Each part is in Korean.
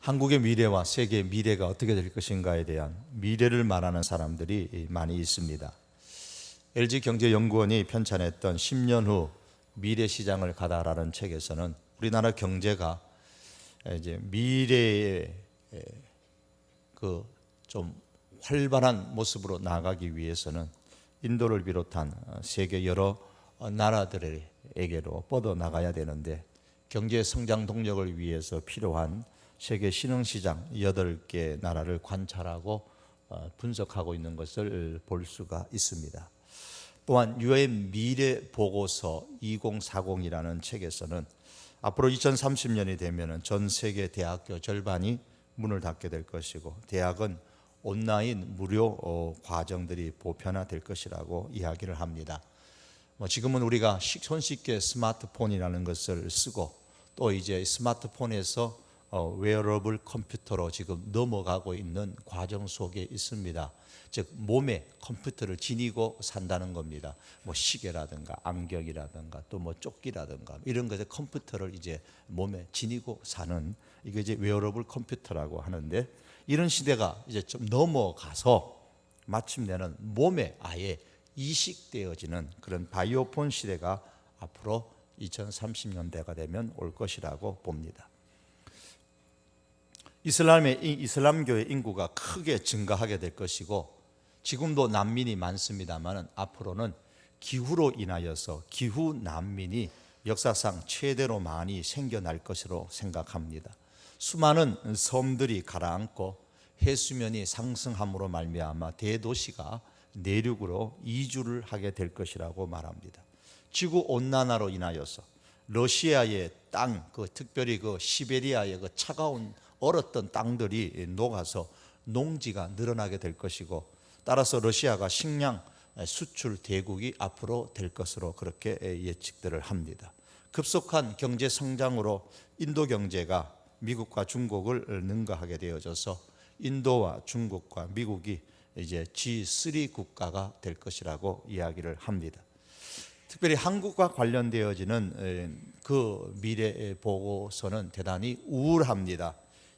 한국의 미래와 세계의 미래가 어떻게 될 것인가에 대한 미래를 말하는 사람들이 많이 있습니다. LG경제연구원이 편찬했던 10년 후 미래 시장을 가다라는 책에서는 우리나라 경제가 이제 미래의 그 좀 활발한 모습으로 나가기 위해서는 인도를 비롯한 세계 여러 나라들에게로 뻗어 나가야 되는데, 경제 성장 동력을 위해서 필요한 세계 신흥시장 8개 나라를 관찰하고 분석하고 있는 것을 볼 수가 있습니다. 또한 유엔 미래 보고서 2040이라는 책에서는 앞으로 2030년이 되면 전 세계 대학교 절반이 문을 닫게 될 것이고, 대학은 온라인 무료 과정들이 보편화될 것이라고 이야기를 합니다. 지금은 우리가 손쉽게 스마트폰이라는 것을 쓰고, 또 이제 스마트폰에서 웨어러블 컴퓨터로 지금 넘어가고 있는 과정 속에 있습니다. 즉 몸에 컴퓨터를 지니고 산다는 겁니다. 시계라든가 안경이라든가 또 조끼라든가 이런 것에 컴퓨터를 이제 몸에 지니고 사는, 이게 이제 웨어러블 컴퓨터라고 하는데, 이런 시대가 이제 좀 넘어가서 마침내는 몸에 아예 이식되어지는 그런 바이오폰 시대가 앞으로 2030년대가 되면 올 것이라고 봅니다. 이슬람교의 인구가 크게 증가하게 될 것이고, 지금도 난민이 많습니다만 앞으로는 기후로 인하여서 기후 난민이 역사상 최대로 많이 생겨날 것으로 생각합니다. 수많은 섬들이 가라앉고 해수면이 상승함으로 말미암아 대도시가 내륙으로 이주를 하게 될 것이라고 말합니다. 지구 온난화로 인하여서 러시아의 땅, 특별히 시베리아의 차가운 얼었던 땅들이 녹아서 농지가 늘어나게 될 것이고, 따라서 러시아가 식량 수출 대국이 앞으로 될 것으로 그렇게 예측들을 합니다. 급속한 경제 성장으로 인도 경제가 미국과 중국을 능가하게 되어져서 인도와 중국과 미국이 이제 G3 국가가 될 것이라고 이야기를 합니다. 특별히 한국과 관련되어지는 그 미래 보고서는 대단히 우울합니다.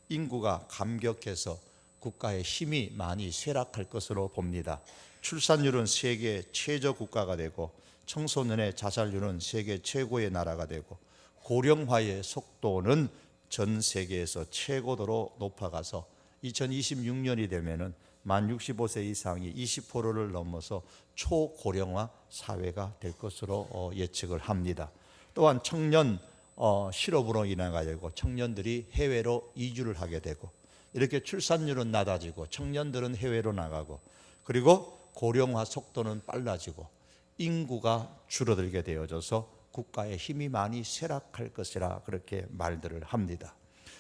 인구가 감격해서 국가의 힘이 많이 쇠락할 것으로 봅니다. 출산율은 세계 최저 국가가 되고, 청소년의 자살률은 세계 최고의 나라가 되고, 고령화의 속도는 전 세계에서 최고도로 높아가서 2026년이 되면은 만 65세 이상이 20%를 넘어서 초고령화 사회가 될 것으로 예측을 합니다. 또한 청년 실업으로 인해 가지고 청년들이 해외로 이주를 하게 되고, 이렇게 출산율은 낮아지고 청년들은 해외로 나가고, 그리고 고령화 속도는 빨라지고 인구가 줄어들게 되어져서 국가의 힘이 많이 쇠락할 것이라 그렇게 말들을 합니다.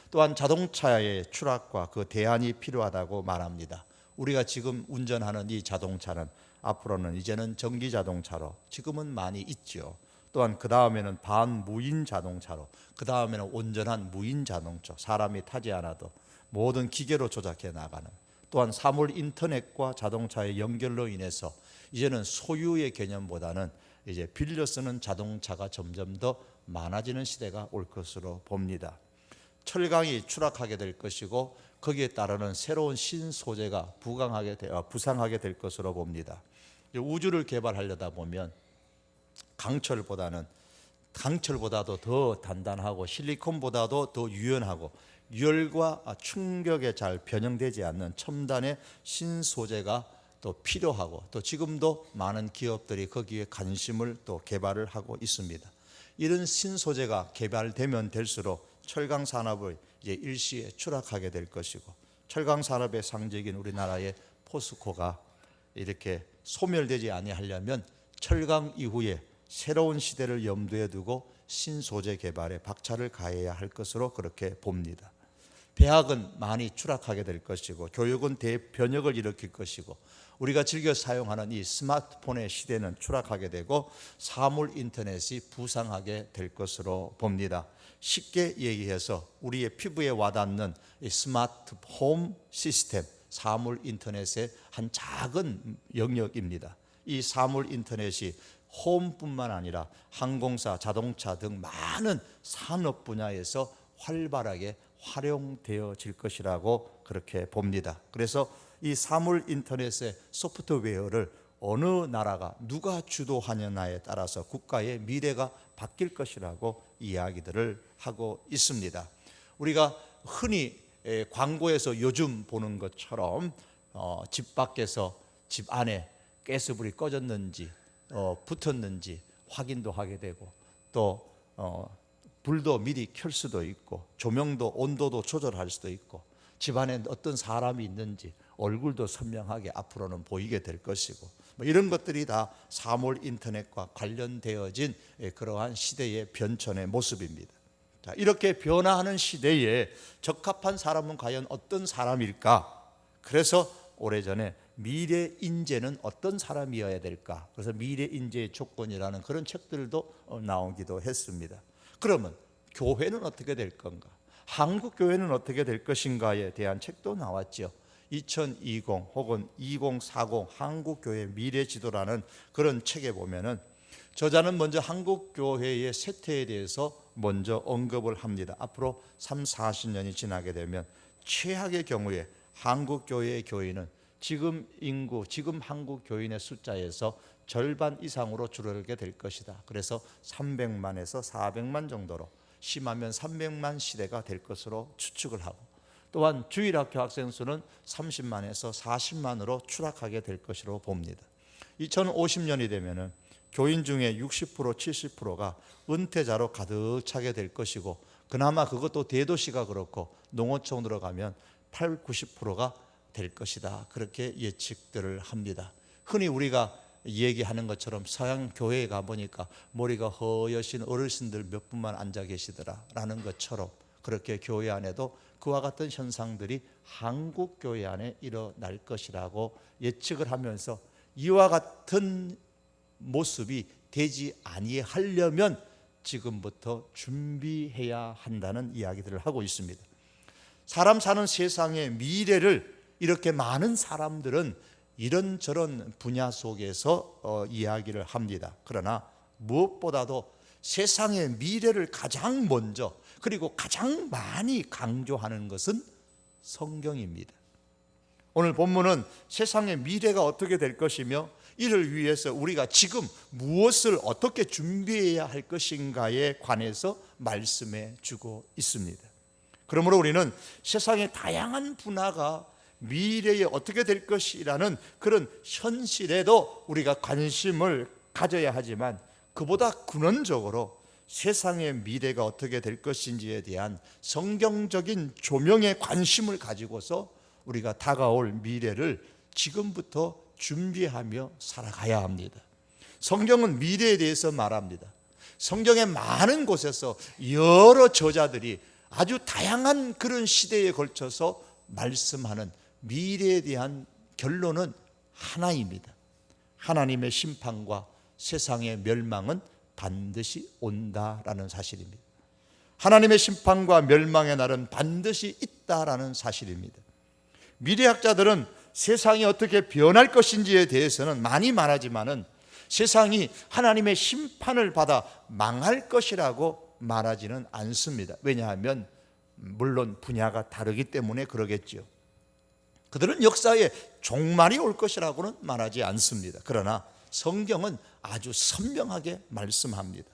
또한 자동차의 추락과 그 대안이 필요하다고 말합니다. 우리가 지금 운전하는 이 자동차는 앞으로는 이제는 전기 자동차로 지금은 많이 있죠. 또한 그 다음에는 반무인 자동차로, 그 다음에는 온전한 무인 자동차, 사람이 타지 않아도 모든 기계로 조작해 나가는, 또한 사물 인터넷과 자동차의 연결로 인해서 이제는 소유의 개념보다는 이제 빌려 쓰는 자동차가 점점 더 많아지는 시대가 올 것으로 봅니다. 철강이 추락하게 될 것이고, 거기에 따르는 새로운 신소재가 부상하게 될 것으로 봅니다. 우주를 개발하려다 보면 강철보다도 더 단단하고 실리콘보다도 더 유연하고 열과 충격에 잘 변형되지 않는 첨단의 신소재가 또 필요하고, 또 지금도 많은 기업들이 거기에 관심을 또 개발을 하고 있습니다. 이런 신소재가 개발되면 될수록 철강 산업을 이제 일시에 추락하게 될 것이고, 철강 산업의 상징인 우리나라의 포스코가 이렇게 소멸되지 아니하려면 철강 이후에 새로운 시대를 염두에 두고 신소재 개발에 박차를 가해야 할 것으로 그렇게 봅니다. 대학은 많이 추락하게 될 것이고, 교육은 대변혁을 일으킬 것이고, 우리가 즐겨 사용하는 이 스마트폰의 시대는 추락하게 되고, 사물 인터넷이 부상하게 될 것으로 봅니다. 쉽게 얘기해서 우리의 피부에 와닿는 이 스마트 홈 시스템, 사물 인터넷의 한 작은 영역입니다. 이 사물 인터넷이 홈뿐만 아니라 항공사, 자동차 등 많은 산업 분야에서 활발하게 활용되어질 것이라고 그렇게 봅니다. 그래서 이 사물 인터넷의 소프트웨어를 어느 나라가 누가 주도하느냐에 따라서 국가의 미래가 바뀔 것이라고 이야기들을 하고 있습니다. 우리가 흔히 광고에서 요즘 보는 것처럼 집 밖에서 집 안에 가스불이 꺼졌는지 붙었는지 확인도 하게 되고, 또 불도 미리 켤 수도 있고, 조명도 온도도 조절할 수도 있고, 집 안에 어떤 사람이 있는지 얼굴도 선명하게 앞으로는 보이게 될 것이고, 이런 것들이 다 사물 인터넷과 관련되어진 그러한 시대의 변천의 모습입니다. 자, 이렇게 변화하는 시대에 적합한 사람은 과연 어떤 사람일까? 그래서 오래전에 미래 인재는 어떤 사람이어야 될까? 그래서 미래 인재의 조건이라는 그런 책들도 나오기도 했습니다. 그러면 교회는 어떻게 될 건가? 한국 교회는 어떻게 될 것인가에 대한 책도 나왔죠. 2020 혹은 2040 한국교회 미래지도라는 그런 책에 보면은 저자는 먼저 한국교회의 쇠퇴에 대해서 먼저 언급을 합니다. 앞으로 40년이 지나게 되면 최악의 경우에 한국교회의 교인은 지금 한국 교인의 숫자에서 절반 이상으로 줄어들게 될 것이다. 그래서 300만에서 400만 정도로, 심하면 300만 시대가 될 것으로 추측을 하고, 또한 주일학교 학생 수는 30만에서 40만으로 추락하게 될 것으로 봅니다. 2050년이 되면은 교인 중에 60% 70%가 은퇴자로 가득 차게 될 것이고, 그나마 그것도 대도시가 그렇고 농어촌으로 가면 8, 90%가 될 것이다. 그렇게 예측들을 합니다. 흔히 우리가 얘기하는 것처럼 서양 교회에 가보니까 머리가 허여신 어르신들 몇 분만 앉아 계시더라라는 것처럼, 그렇게 교회 안에도 그와 같은 현상들이 한국 교회 안에 일어날 것이라고 예측을 하면서, 이와 같은 모습이 되지 아니하려면 지금부터 준비해야 한다는 이야기들을 하고 있습니다. 사람 사는 세상의 미래를 이렇게 많은 사람들은 이런저런 분야 속에서 이야기를 합니다. 그러나 무엇보다도 세상의 미래를 가장 먼저, 그리고 가장 많이 강조하는 것은 성경입니다. 오늘 본문은 세상의 미래가 어떻게 될 것이며 이를 위해서 우리가 지금 무엇을 어떻게 준비해야 할 것인가에 관해서 말씀해 주고 있습니다. 그러므로 우리는 세상의 다양한 분야가 미래에 어떻게 될 것이라는 그런 현실에도 우리가 관심을 가져야 하지만, 그보다 근원적으로 세상의 미래가 어떻게 될 것인지에 대한 성경적인 조명에 관심을 가지고서 우리가 다가올 미래를 지금부터 준비하며 살아가야 합니다. 성경은 미래에 대해서 말합니다. 성경의 많은 곳에서 여러 저자들이 아주 다양한 그런 시대에 걸쳐서 말씀하는 미래에 대한 결론은 하나입니다. 하나님의 심판과 세상의 멸망은 반드시 온다라는 사실입니다. 하나님의 심판과 멸망의 날은 반드시 있다라는 사실입니다. 미래학자들은 세상이 어떻게 변할 것인지에 대해서는 많이 말하지만은 세상이 하나님의 심판을 받아 망할 것이라고 말하지는 않습니다. 왜냐하면 물론 분야가 다르기 때문에 그러겠죠. 그들은 역사에 종말이 올 것이라고는 말하지 않습니다. 그러나 성경은 아주 선명하게 말씀합니다.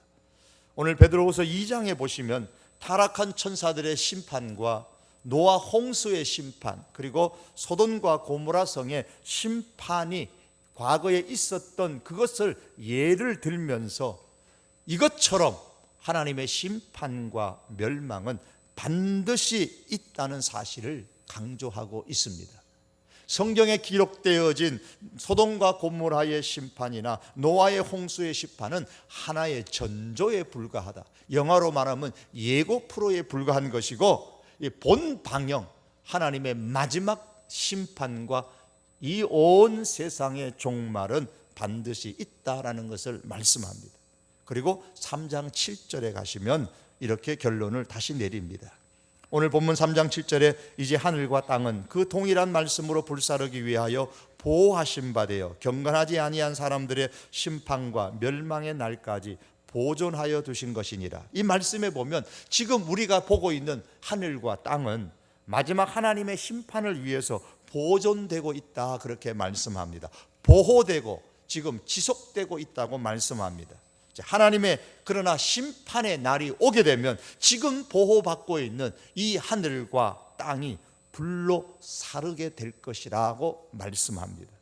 오늘 베드로후서 2장에 보시면 타락한 천사들의 심판과 노아 홍수의 심판, 그리고 소돔과 고모라 성의 심판이 과거에 있었던 그것을 예를 들면서 이것처럼 하나님의 심판과 멸망은 반드시 있다는 사실을 강조하고 있습니다. 성경에 기록되어진 소돔과 고모라의 심판이나 노아의 홍수의 심판은 하나의 전조에 불과하다. 영화로 말하면 예고 프로에 불과한 것이고, 본 방영 하나님의 마지막 심판과 이 온 세상의 종말은 반드시 있다라는 것을 말씀합니다. 그리고 3장 7절에 가시면 이렇게 결론을 다시 내립니다. 오늘 본문 3장 7절에 이제 하늘과 땅은 그 동일한 말씀으로 불사르기 위하여 보호하신 바 되어 경건하지 아니한 사람들의 심판과 멸망의 날까지 보존하여 두신 것이니라. 이 말씀에 보면 지금 우리가 보고 있는 하늘과 땅은 마지막 하나님의 심판을 위해서 보존되고 있다, 그렇게 말씀합니다. 보호되고 지금 지속되고 있다고 말씀합니다. 하나님의 그러나 심판의 날이 오게 되면 지금 보호받고 있는 이 하늘과 땅이 불로 사르게 될 것이라고 말씀합니다.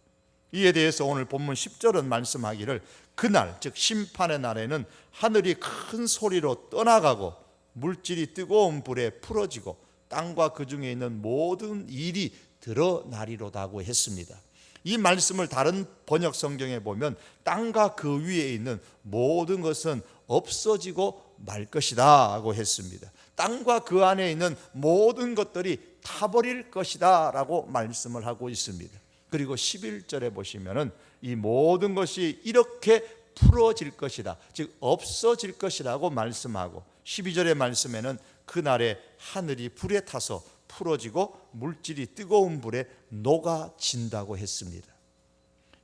이에 대해서 오늘 본문 10절은 말씀하기를 그날 즉 심판의 날에는 하늘이 큰 소리로 떠나가고 물질이 뜨거운 불에 풀어지고 땅과 그 중에 있는 모든 일이 드러나리로다고 했습니다. 이 말씀을 다른 번역 성경에 보면 땅과 그 위에 있는 모든 것은 없어지고 말 것이다 라고 했습니다. 땅과 그 안에 있는 모든 것들이 타버릴 것이다 라고 말씀을 하고 있습니다. 그리고 11절에 보시면은 이 모든 것이 이렇게 풀어질 것이다, 즉 없어질 것이라고 말씀하고 12절의 말씀에는 그날에 하늘이 불에 타서 풀어지고 물질이 뜨거운 불에 녹아진다고 했습니다.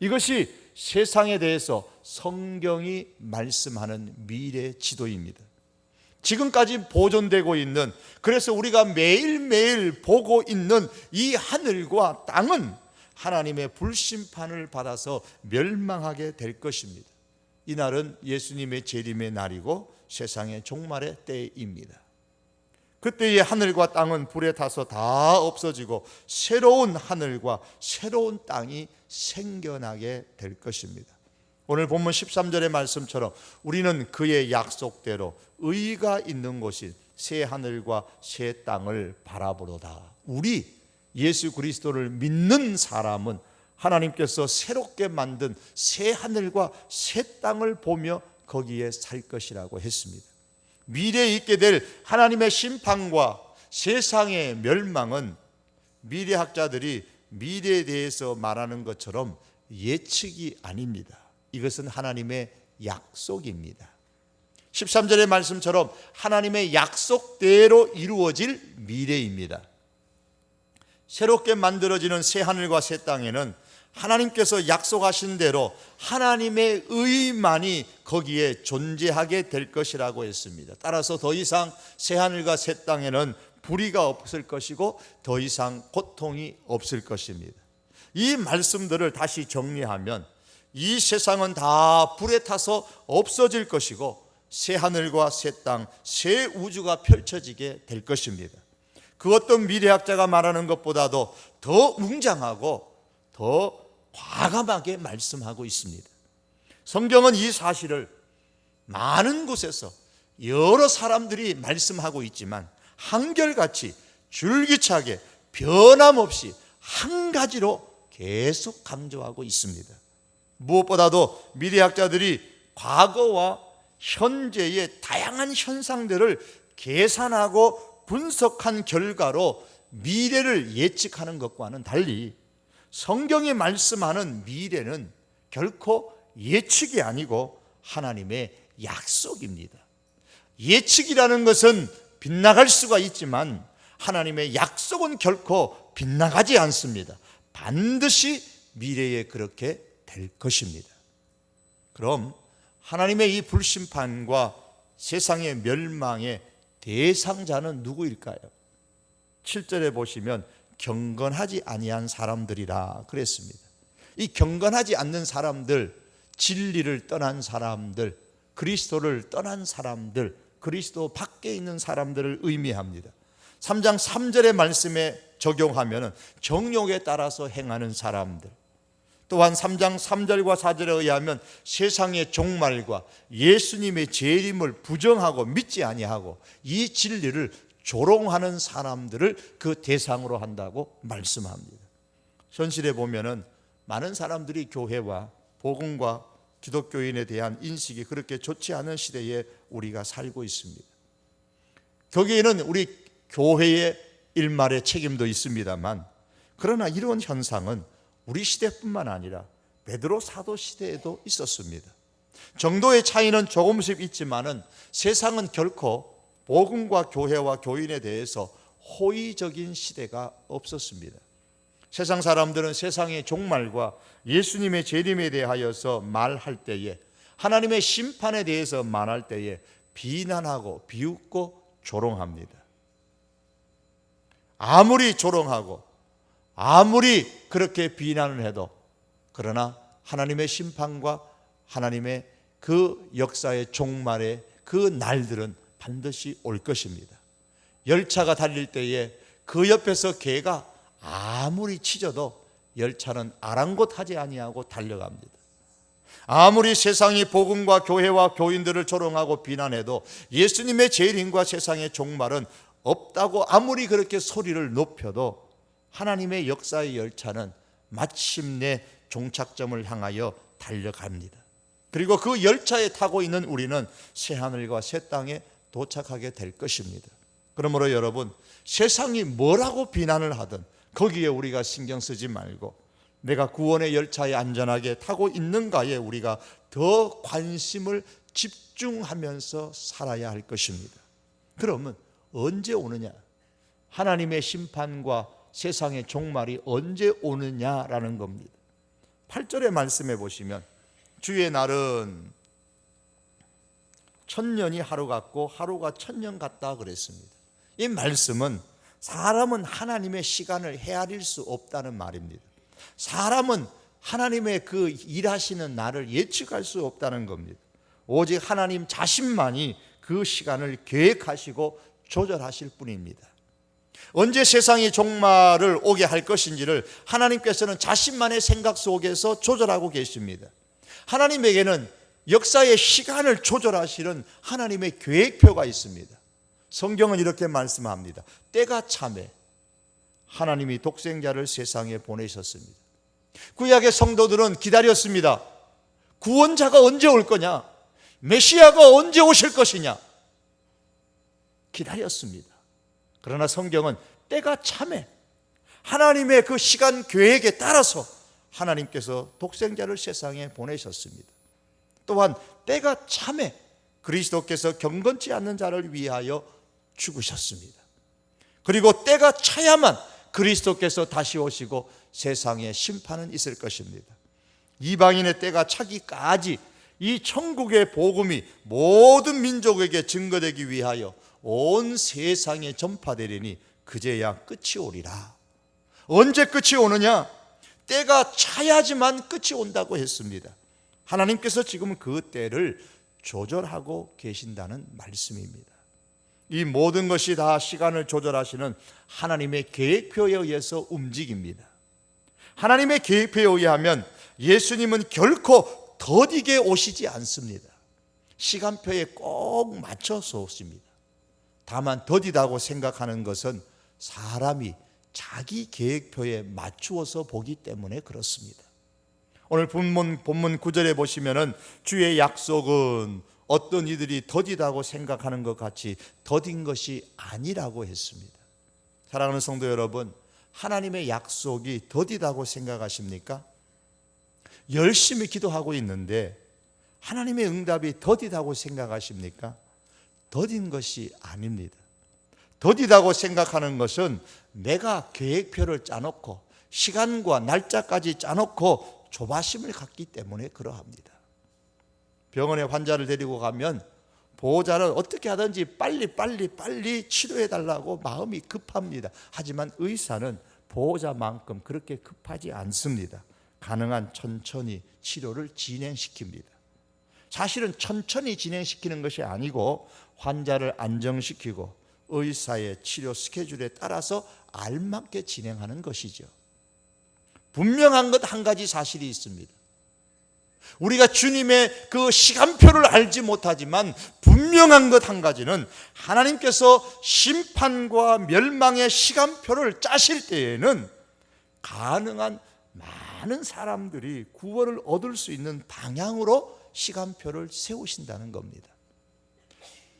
이것이 세상에 대해서 성경이 말씀하는 미래 지도입니다. 지금까지 보존되고 있는, 그래서 우리가 매일매일 보고 있는 이 하늘과 땅은 하나님의 불심판을 받아서 멸망하게 될 것입니다. 이날은 예수님의 재림의 날이고 세상의 종말의 때입니다. 그때의 하늘과 땅은 불에 타서 다 없어지고 새로운 하늘과 새로운 땅이 생겨나게 될 것입니다. 오늘 본문 13절의 말씀처럼 우리는 그의 약속대로 의가 있는 곳인 새 하늘과 새 땅을 바라보로다. 우리 예수 그리스도를 믿는 사람은 하나님께서 새롭게 만든 새 하늘과 새 땅을 보며 거기에 살 것이라고 했습니다. 미래에 있게 될 하나님의 심판과 세상의 멸망은 미래학자들이 미래에 대해서 말하는 것처럼 예측이 아닙니다. 이것은 하나님의 약속입니다. 13절의 말씀처럼 하나님의 약속대로 이루어질 미래입니다. 새롭게 만들어지는 새 하늘과 새 땅에는 하나님께서 약속하신 대로 하나님의 의만이 거기에 존재하게 될 것이라고 했습니다. 따라서 더 이상 새 하늘과 새 땅에는 불의가 없을 것이고 더 이상 고통이 없을 것입니다. 이 말씀들을 다시 정리하면 이 세상은 다 불에 타서 없어질 것이고 새 하늘과 새 땅, 새 우주가 펼쳐지게 될 것입니다. 그 어떤 미래학자가 말하는 것보다도 더 웅장하고 더 과감하게 말씀하고 있습니다. 성경은 이 사실을 많은 곳에서 여러 사람들이 말씀하고 있지만 한결같이 줄기차게 변함없이 한 가지로 계속 강조하고 있습니다. 무엇보다도 미래학자들이 과거와 현재의 다양한 현상들을 계산하고 분석한 결과로 미래를 예측하는 것과는 달리 성경이 말씀하는 미래는 결코 예측이 아니고 하나님의 약속입니다. 예측이라는 것은 빗나갈 수가 있지만 하나님의 약속은 결코 빗나가지 않습니다. 반드시 미래에 그렇게 될 것입니다. 그럼 하나님의 이 불심판과 세상의 멸망의 대상자는 누구일까요? 7절에 보시면 경건하지 아니한 사람들이라 그랬습니다. 이 경건하지 않는 사람들, 진리를 떠난 사람들, 그리스도를 떠난 사람들, 그리스도 밖에 있는 사람들을 의미합니다. 3장 3절의 말씀에 적용하면 정욕에 따라서 행하는 사람들, 또한 3장 3절과 4절에 의하면 세상의 종말과 예수님의 재림을 부정하고 믿지 아니하고 이 진리를 조롱하는 사람들을 그 대상으로 한다고 말씀합니다. 현실에 보면은 많은 사람들이 교회와 복음과 기독교인에 대한 인식이 그렇게 좋지 않은 시대에 우리가 살고 있습니다. 거기에는 우리 교회의 일말의 책임도 있습니다만, 그러나 이런 현상은 우리 시대뿐만 아니라 베드로 사도 시대에도 있었습니다. 정도의 차이는 조금씩 있지만은 세상은 결코 복음과 교회와 교인에 대해서 호의적인 시대가 없었습니다. 세상 사람들은 세상의 종말과 예수님의 재림에 대하여서 말할 때에 하나님의 심판에 대해서 말할 때에 비난하고 비웃고 조롱합니다. 아무리 조롱하고 아무리 그렇게 비난을 해도 그러나 하나님의 심판과 하나님의 그 역사의 종말의 그 날들은 반드시 올 것입니다. 열차가 달릴 때에 그 옆에서 개가 아무리 짖어도 열차는 아랑곳하지 아니하고 달려갑니다. 아무리 세상이 복음과 교회와 교인들을 조롱하고 비난해도 예수님의 재림과 세상의 종말은 없다고 아무리 그렇게 소리를 높여도 하나님의 역사의 열차는 마침내 종착점을 향하여 달려갑니다. 그리고 그 열차에 타고 있는 우리는 새하늘과 새 땅에 도착하게 될 것입니다. 그러므로 여러분, 세상이 뭐라고 비난을 하든 거기에 우리가 신경 쓰지 말고 내가 구원의 열차에 안전하게 타고 있는가에 우리가 더 관심을 집중하면서 살아야 할 것입니다. 그러면 언제 오느냐? 하나님의 심판과 세상의 종말이 언제 오느냐라는 겁니다. 8절의 말씀해 보시면 주의 날은 천년이 하루 같고 하루가 천년 같다 그랬습니다. 이 말씀은 사람은 하나님의 시간을 헤아릴 수 없다는 말입니다. 사람은 하나님의 그 일하시는 날을 예측할 수 없다는 겁니다. 오직 하나님 자신만이 그 시간을 계획하시고 조절하실 뿐입니다. 언제 세상이 종말을 오게 할 것인지를 하나님께서는 자신만의 생각 속에서 조절하고 계십니다. 하나님에게는 역사의 시간을 조절하시는 하나님의 계획표가 있습니다. 성경은 이렇게 말씀합니다. 때가 차매 하나님이 독생자를 세상에 보내셨습니다. 구약의 성도들은 기다렸습니다. 구원자가 언제 올 거냐? 메시아가 언제 오실 것이냐? 기다렸습니다. 그러나 성경은 때가 차매 하나님의 그 시간 계획에 따라서 하나님께서 독생자를 세상에 보내셨습니다. 또한 때가 차매 그리스도께서 경건치 않는 자를 위하여 죽으셨습니다. 그리고 때가 차야만 그리스도께서 다시 오시고 세상에 심판은 있을 것입니다. 이방인의 때가 차기까지 이 천국의 복음이 모든 민족에게 증거되기 위하여 온 세상에 전파되리니 그제야 끝이 오리라. 언제 끝이 오느냐? 때가 차야지만 끝이 온다고 했습니다. 하나님께서 지금 그 때를 조절하고 계신다는 말씀입니다. 이 모든 것이 다 시간을 조절하시는 하나님의 계획표에 의해서 움직입니다. 하나님의 계획표에 의하면 예수님은 결코 더디게 오시지 않습니다. 시간표에 꼭 맞춰서 오십니다. 다만 더디다고 생각하는 것은 사람이 자기 계획표에 맞추어서 보기 때문에 그렇습니다. 오늘 본문 9절에 보시면은 주의 약속은 어떤 이들이 더디다고 생각하는 것 같이 더딘 것이 아니라고 했습니다. 사랑하는 성도 여러분, 하나님의 약속이 더디다고 생각하십니까? 열심히 기도하고 있는데 하나님의 응답이 더디다고 생각하십니까? 더딘 것이 아닙니다. 더디다고 생각하는 것은 내가 계획표를 짜놓고 시간과 날짜까지 짜놓고 조바심을 갖기 때문에 그러합니다. 병원에 환자를 데리고 가면 보호자는 어떻게 하든지 빨리 치료해달라고 마음이 급합니다. 하지만 의사는 보호자만큼 그렇게 급하지 않습니다. 가능한 천천히 치료를 진행시킵니다. 사실은 천천히 진행시키는 것이 아니고 환자를 안정시키고 의사의 치료 스케줄에 따라서 알맞게 진행하는 것이죠. 분명한 것 한 가지 사실이 있습니다. 우리가 주님의 그 시간표를 알지 못하지만 분명한 것 한 가지는 하나님께서 심판과 멸망의 시간표를 짜실 때에는 가능한 많은 사람들이 구원을 얻을 수 있는 방향으로 시간표를 세우신다는 겁니다.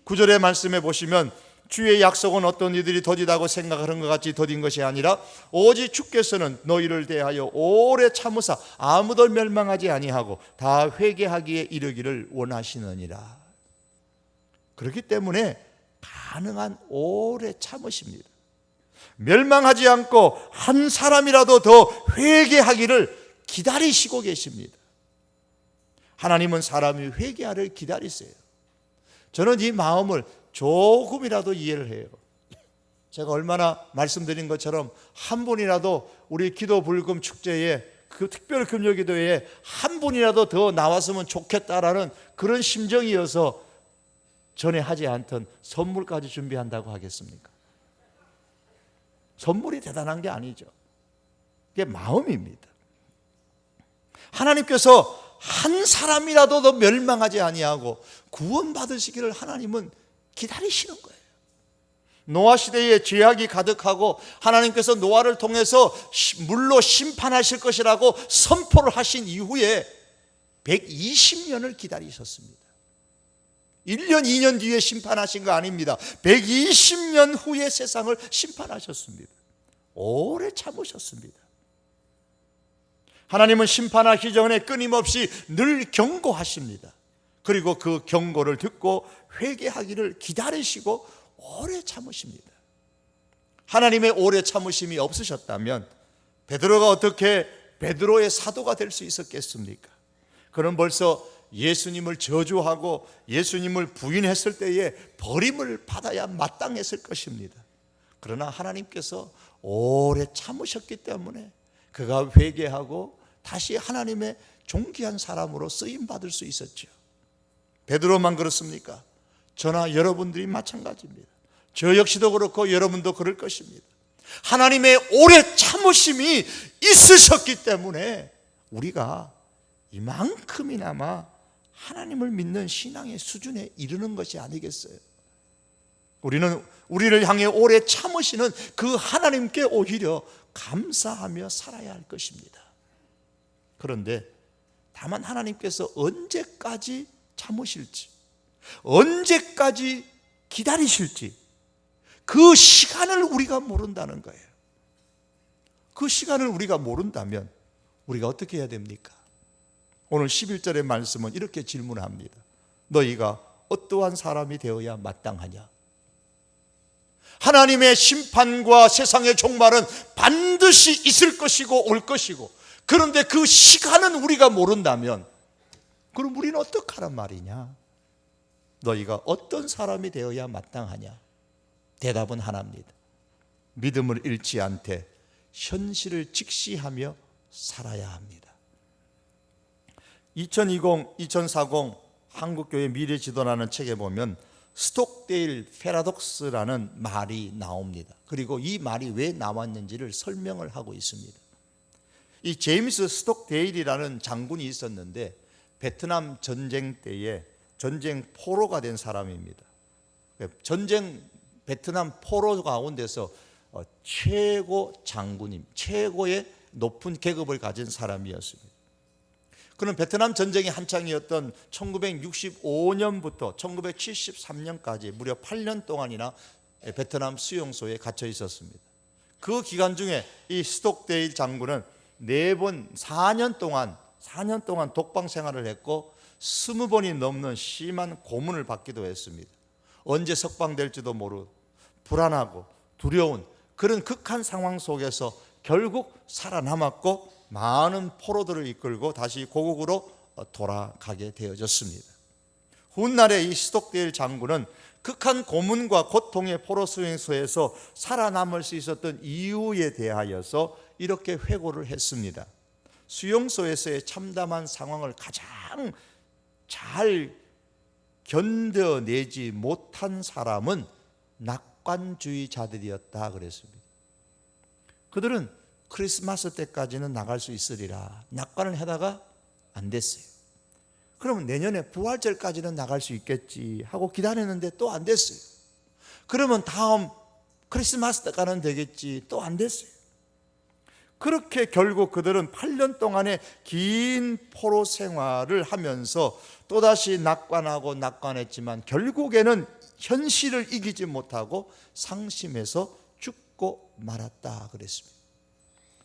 9절의 말씀에 보시면 주의 약속은 어떤 이들이 더디다고 생각하는 것 같이 더딘 것이 아니라 오직 주께서는 너희를 대하여 오래 참으사 아무도 멸망하지 아니하고 다 회개하기에 이르기를 원하시느니라. 그렇기 때문에 가능한 오래 참으십니다. 멸망하지 않고 한 사람이라도 더 회개하기를 기다리시고 계십니다. 하나님은 사람이 회개하를 기다리세요. 저는 이 마음을 조금이라도 이해를 해요. 제가 얼마나 말씀드린 것처럼 한 분이라도 우리 기도 불금 축제에 그 특별 금요 기도에 한 분이라도 더 나왔으면 좋겠다라는 그런 심정이어서 전에 하지 않던 선물까지 준비한다고 하겠습니까? 선물이 대단한 게 아니죠. 그게 마음입니다. 하나님께서 한 사람이라도 더 멸망하지 아니하고 구원받으시기를 하나님은 기다리시는 거예요. 노아 시대에 죄악이 가득하고 하나님께서 노아를 통해서 물로 심판하실 것이라고 선포를 하신 이후에 120년을 기다리셨습니다. 1년, 2년 뒤에 심판하신 거 아닙니다. 120년 후에 세상을 심판하셨습니다. 오래 참으셨습니다. 하나님은 심판하기 전에 끊임없이 늘 경고하십니다. 그리고 그 경고를 듣고 회개하기를 기다리시고 오래 참으십니다. 하나님의 오래 참으심이 없으셨다면 베드로가 어떻게 베드로의 사도가 될 수 있었겠습니까? 그는 벌써 예수님을 저주하고 예수님을 부인했을 때에 버림을 받아야 마땅했을 것입니다. 그러나 하나님께서 오래 참으셨기 때문에 그가 회개하고 다시 하나님의 존귀한 사람으로 쓰임받을 수 있었죠. 베드로만 그렇습니까? 저나 여러분들이 마찬가지입니다. 저 역시도 그렇고 여러분도 그럴 것입니다. 하나님의 오래 참으심이 있으셨기 때문에 우리가 이만큼이나마 하나님을 믿는 신앙의 수준에 이르는 것이 아니겠어요? 우리를 향해 오래 참으시는 그 하나님께 오히려 감사하며 살아야 할 것입니다. 그런데 다만 하나님께서 언제까지 참으실지, 언제까지 기다리실지 그 시간을 우리가 모른다는 거예요. 그 시간을 우리가 모른다면 우리가 어떻게 해야 됩니까? 오늘 11절의 말씀은 이렇게 질문합니다. 너희가 어떠한 사람이 되어야 마땅하냐? 하나님의 심판과 세상의 종말은 반드시 있을 것이고 올 것이고, 그런데 그 시간은 우리가 모른다면 그럼 우리는 어떡하란 말이냐? 너희가 어떤 사람이 되어야 마땅하냐? 대답은 하나입니다. 믿음을 잃지 않되 현실을 직시하며 살아야 합니다. 2040 한국교회 미래지도라는 책에 보면 스톡데일 패러독스라는 말이 나옵니다. 그리고 이 말이 왜 나왔는지를 설명을 하고 있습니다. 이 제임스 스톡데일이라는 장군이 있었는데 베트남 전쟁 때에 전쟁 포로가 된 사람입니다. 베트남 포로 가운데서 최고 장군님, 최고의 높은 계급을 가진 사람이었습니다. 그는 베트남 전쟁이 한창이었던 1965년부터 1973년까지 무려 8년 동안이나 베트남 수용소에 갇혀 있었습니다. 그 기간 중에 이 스톡데일 장군은 4년 동안 독방 생활을 했고 20번이 넘는 심한 고문을 받기도 했습니다. 언제 석방될지도 모르고 불안하고 두려운 그런 극한 상황 속에서 결국 살아남았고 많은 포로들을 이끌고 다시 고국으로 돌아가게 되어졌습니다. 훗날에 이 스톡데일 장군은 극한 고문과 고통의 포로 수용소에서 살아남을 수 있었던 이유에 대하여서 이렇게 회고를 했습니다. 수용소에서의 참담한 상황을 가장 잘 견뎌내지 못한 사람은 낙관주의자들이었다 그랬습니다. 그들은 크리스마스 때까지는 나갈 수 있으리라 낙관을 하다가 안 됐어요. 그러면 내년에 부활절까지는 나갈 수 있겠지 하고 기다렸는데 또 안 됐어요. 그러면 다음 크리스마스 때까지는 되겠지, 또 안 됐어요. 그렇게 결국 그들은 8년 동안의 긴 포로 생활을 하면서 또다시 낙관했지만 결국에는 현실을 이기지 못하고 상심해서 죽고 말았다 그랬습니다.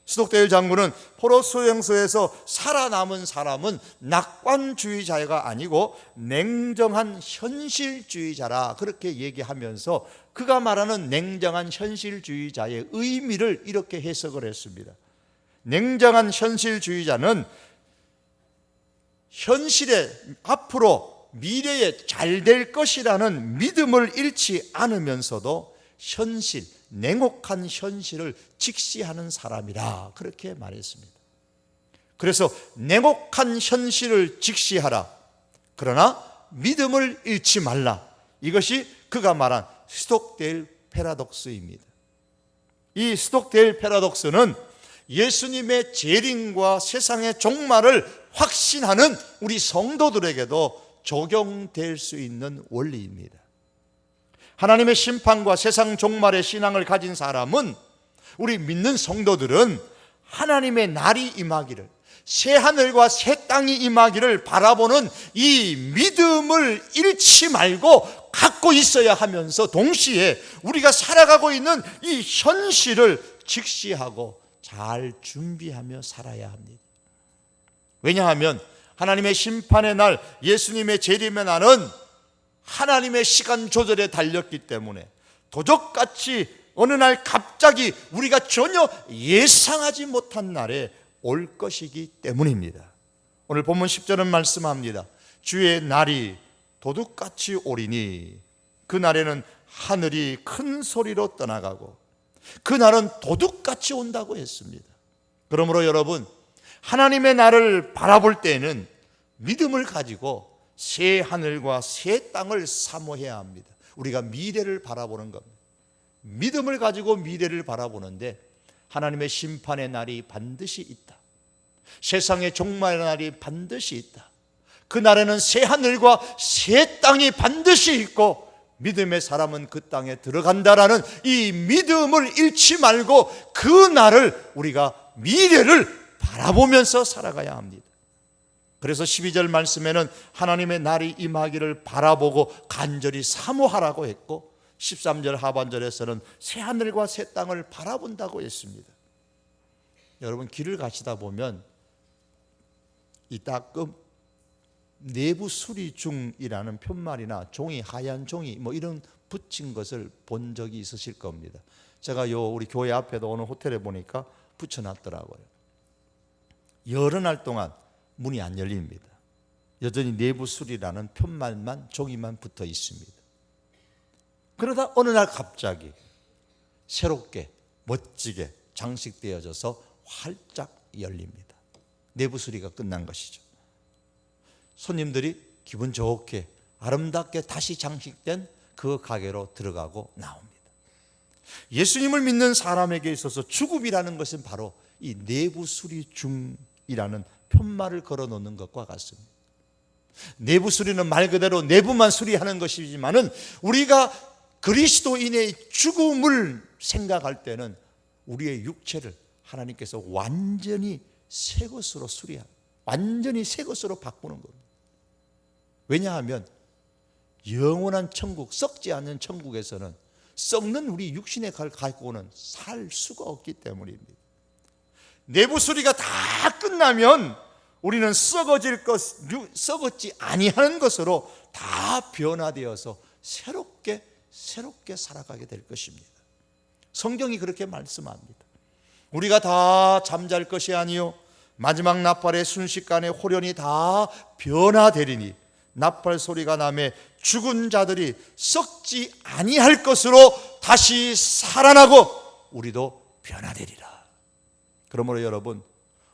스톡데일 장군은 포로 수용소에서 살아남은 사람은 낙관주의자가 아니고 냉정한 현실주의자라 그렇게 얘기하면서 그가 말하는 냉정한 현실주의자의 의미를 이렇게 해석을 했습니다. 냉정한 현실주의자는 현실에 앞으로 미래에 잘 될 것이라는 믿음을 잃지 않으면서도 현실, 냉혹한 현실을 직시하는 사람이라 그렇게 말했습니다. 그래서 냉혹한 현실을 직시하라. 그러나 믿음을 잃지 말라. 이것이 그가 말한 스톡데일 패러독스입니다. 이 스톡데일 패러독스는 예수님의 재림과 세상의 종말을 확신하는 우리 성도들에게도 적용될 수 있는 원리입니다. 하나님의 심판과 세상 종말의 신앙을 가진 사람은, 우리 믿는 성도들은 하나님의 날이 임하기를, 새 하늘과 새 땅이 임하기를 바라보는 이 믿음을 잃지 말고 갖고 있어야 하면서, 동시에 우리가 살아가고 있는 이 현실을 직시하고 잘 준비하며 살아야 합니다. 왜냐하면 하나님의 심판의 날, 예수님의 재림의 날은 하나님의 시간 조절에 달렸기 때문에 도적같이 어느 날 갑자기 우리가 전혀 예상하지 못한 날에 올 것이기 때문입니다. 오늘 본문 10절은 말씀합니다. 주의 날이 도둑같이 오리니 그 날에는 하늘이 큰 소리로 떠나가고, 그 날은 도둑같이 온다고 했습니다. 그러므로 여러분, 하나님의 날을 바라볼 때에는 믿음을 가지고 새 하늘과 새 땅을 사모해야 합니다. 우리가 미래를 바라보는 겁니다. 믿음을 가지고 미래를 바라보는데 하나님의 심판의 날이 반드시 있다. 세상의 종말의 날이 반드시 있다. 그 날에는 새 하늘과 새 땅이 반드시 있고 믿음의 사람은 그 땅에 들어간다라는 이 믿음을 잃지 말고 그 날을, 우리가 미래를 바라보면서 살아가야 합니다. 그래서 12절 말씀에는 하나님의 날이 임하기를 바라보고 간절히 사모하라고 했고, 13절 하반절에서는 새 하늘과 새 땅을 바라본다고 했습니다. 여러분, 길을 가시다 보면 이 따끔 내부 수리 중이라는 편말이나 종이, 하얀 종이 이런 붙인 것을 본 적이 있으실 겁니다. 제가 우리 교회 앞에도 오늘 호텔에 보니까 붙여놨더라고요. 여러 날 동안 문이 안 열립니다. 여전히 내부 수리라는 편말만, 종이만 붙어 있습니다. 그러다 어느 날 갑자기 새롭게 멋지게 장식되어져서 활짝 열립니다. 내부 수리가 끝난 것이죠. 손님들이 기분 좋게 아름답게 다시 장식된 그 가게로 들어가고 나옵니다. 예수님을 믿는 사람에게 있어서 죽음이라는 것은 바로 이 내부 수리 중이라는 편말을 걸어 놓는 것과 같습니다. 내부 수리는 말 그대로 내부만 수리하는 것이지만은, 우리가 그리스도인의 죽음을 생각할 때는 우리의 육체를 하나님께서 완전히 새 것으로 수리하고 완전히 새 것으로 바꾸는 겁니다. 왜냐하면 영원한 천국, 썩지 않는 천국에서는 썩는 우리 육신의 갈 가지고는 살 수가 없기 때문입니다. 내부 수리가 다 끝나면 우리는 썩었지 아니하는 것으로 다 변화되어서 새롭게 살아가게 될 것입니다. 성경이 그렇게 말씀합니다. 우리가 다 잠잘 것이 아니요 마지막 나팔의 순식간에 호련히 다 변화되리니 나팔 소리가 나매 죽은 자들이 썩지 아니할 것으로 다시 살아나고 우리도 변화되리라. 그러므로 여러분,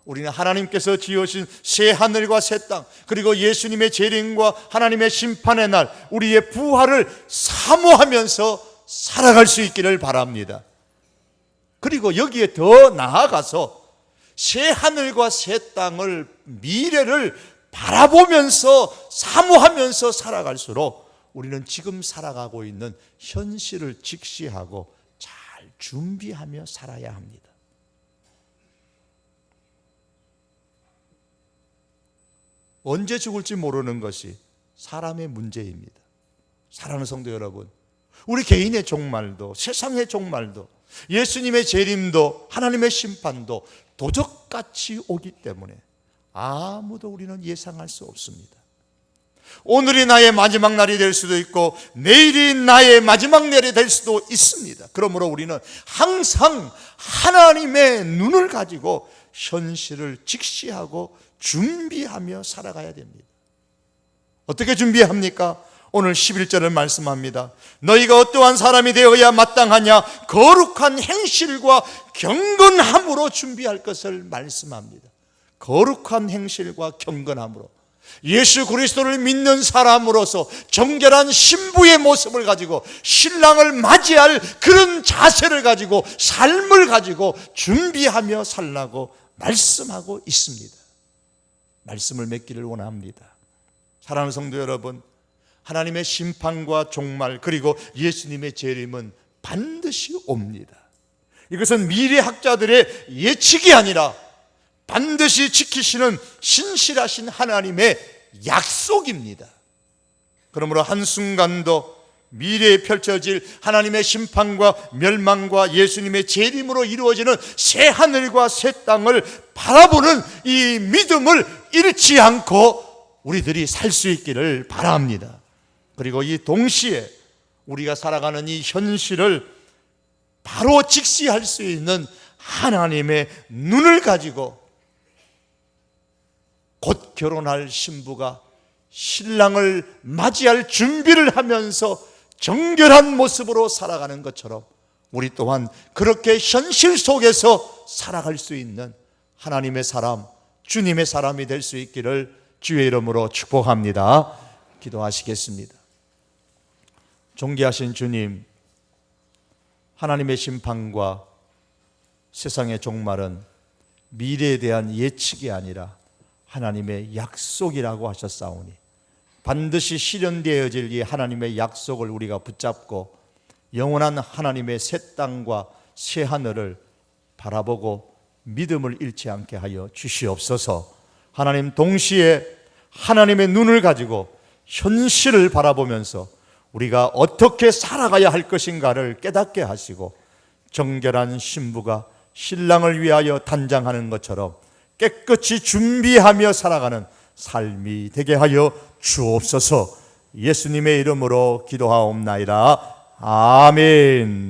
우리는 하나님께서 지으신 새 하늘과 새 땅, 그리고 예수님의 재림과 하나님의 심판의 날, 우리의 부활을 사모하면서 살아갈 수 있기를 바랍니다. 그리고 여기에 더 나아가서 새 하늘과 새 땅을, 미래를 바라보면서 사모하면서 살아갈수록 우리는 지금 살아가고 있는 현실을 직시하고 잘 준비하며 살아야 합니다. 언제 죽을지 모르는 것이 사람의 문제입니다. 사랑하는 성도 여러분, 우리 개인의 종말도, 세상의 종말도, 예수님의 재림도, 하나님의 심판도 도적같이 오기 때문에 아무도 우리는 예상할 수 없습니다. 오늘이 나의 마지막 날이 될 수도 있고 내일이 나의 마지막 날이 될 수도 있습니다. 그러므로 우리는 항상 하나님의 눈을 가지고 현실을 직시하고 준비하며 살아가야 됩니다. 어떻게 준비합니까? 오늘 11절을 말씀합니다. 너희가 어떠한 사람이 되어야 마땅하냐? 거룩한 행실과 경건함으로 준비할 것을 말씀합니다. 거룩한 행실과 경건함으로, 예수 그리스도를 믿는 사람으로서 정결한 신부의 모습을 가지고 신랑을 맞이할 그런 자세를 가지고 삶을 가지고 준비하며 살라고 말씀하고 있습니다. 말씀을 맺기를 원합니다. 사랑하는 성도 여러분, 하나님의 심판과 종말 그리고 예수님의 재림은 반드시 옵니다. 이것은 미래학자들의 예측이 아니라 반드시 지키시는 신실하신 하나님의 약속입니다. 그러므로 한순간도 미래에 펼쳐질 하나님의 심판과 멸망과 예수님의 재림으로 이루어지는 새 하늘과 새 땅을 바라보는 이 믿음을 잃지 않고 우리들이 살 수 있기를 바랍니다. 그리고 이 동시에 우리가 살아가는 이 현실을 바로 직시할 수 있는 하나님의 눈을 가지고 곧 결혼할 신부가 신랑을 맞이할 준비를 하면서 정결한 모습으로 살아가는 것처럼 우리 또한 그렇게 현실 속에서 살아갈 수 있는 하나님의 사람, 주님의 사람이 될 수 있기를 주의 이름으로 축복합니다. 기도하시겠습니다. 존귀하신 주님, 하나님의 심판과 세상의 종말은 미래에 대한 예측이 아니라 하나님의 약속이라고 하셨사오니 반드시 실현되어질 이 하나님의 약속을 우리가 붙잡고 영원한 하나님의 새 땅과 새 하늘을 바라보고 믿음을 잃지 않게 하여 주시옵소서. 하나님, 동시에 하나님의 눈을 가지고 현실을 바라보면서 우리가 어떻게 살아가야 할 것인가를 깨닫게 하시고 정결한 신부가 신랑을 위하여 단장하는 것처럼 깨끗이 준비하며 살아가는 삶이 되게 하여 주옵소서. 예수님의 이름으로 기도하옵나이다. 아멘.